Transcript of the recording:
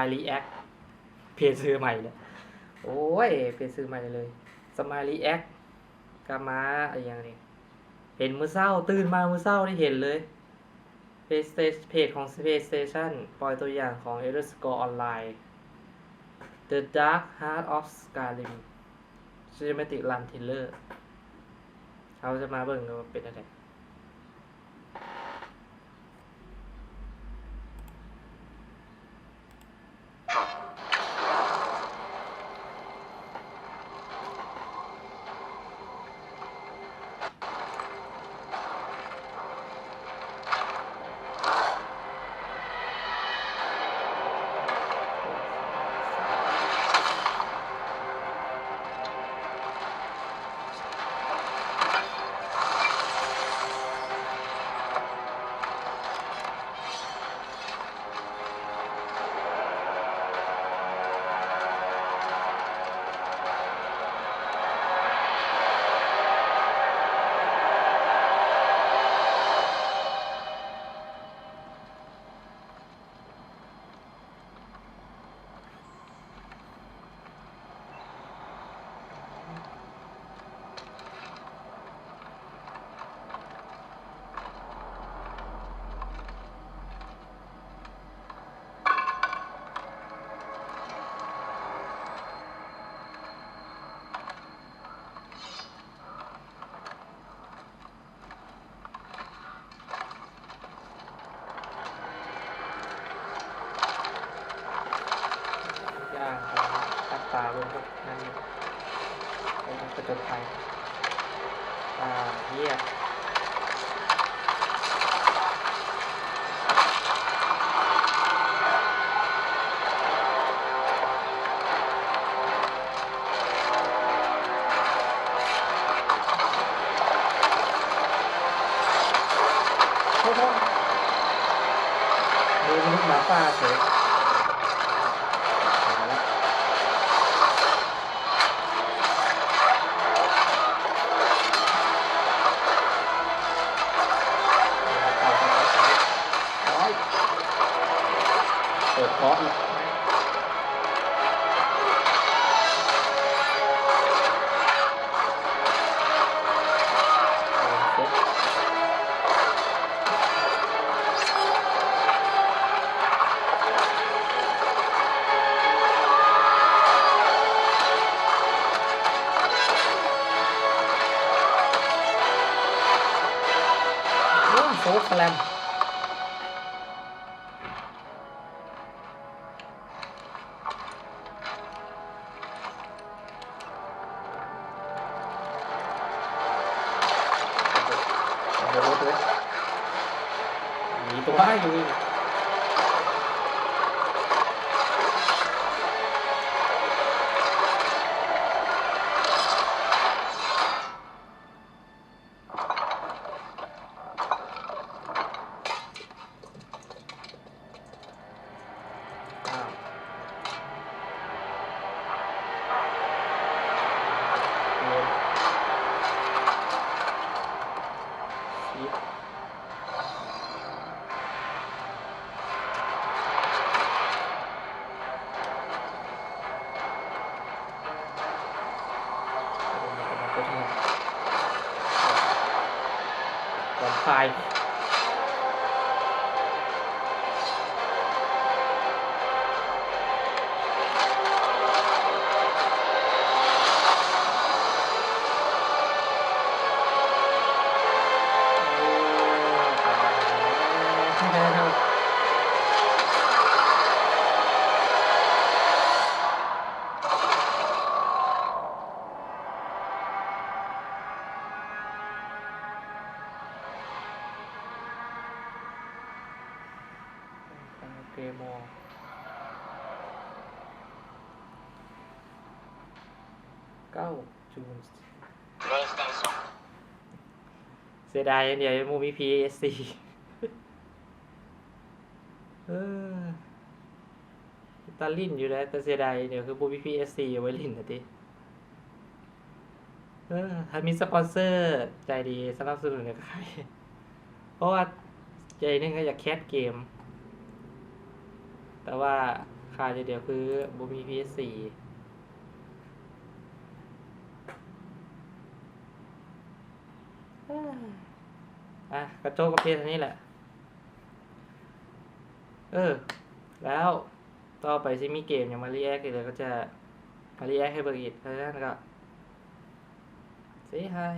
Smile React เพจซื้อใหม่เลยโอ้ยเพจซื้อใหม่เลย Smile React กามาอะไรอย่างนี้เห็นมื้อเช้าตื่นมามื้อเช้าได้เห็นเลยเพจของ PlayStation ปล่อยตัวอย่างของ Elder Scrolls Online The Dark Heart of Skyrim Cinematic Run Trailer เขาจะมาเบิ่งกันว่าเป็นอะไรตัดตาลงครับนั่นเป็นกระจกไฟเหี้ยโอ้โหดูมันหมาป่าเฉยเปิดคอร์สเลยโซ่แคลมเดี๋ยวรถเลยหนีตัวอยู่ปลอดภัยเกมอ9 จูนเสียดายอย่างเดียวมูมี PSC ตาลิ่นอยู่แล้วแต่เสียดายเดี๋ยวคือมูมี PSC เอาไว้ลิ่นนะทีถ้ามีสปอนเซอร์ใจดีสนับสนุนกับใครเพราะว่าใจนึงก็อยากแคสเกมแต่ว่าค ขาดอย่างเดียวคือบ่มี PS4 กระโจกกับเพจอันนี้แหละ แล้วต่อไปสิมีเกมอย่างมารีแอคเดี๋ยวก็จะมารีแอคให้เบิ่งอีกเพราะฉะนั้นก็ say hi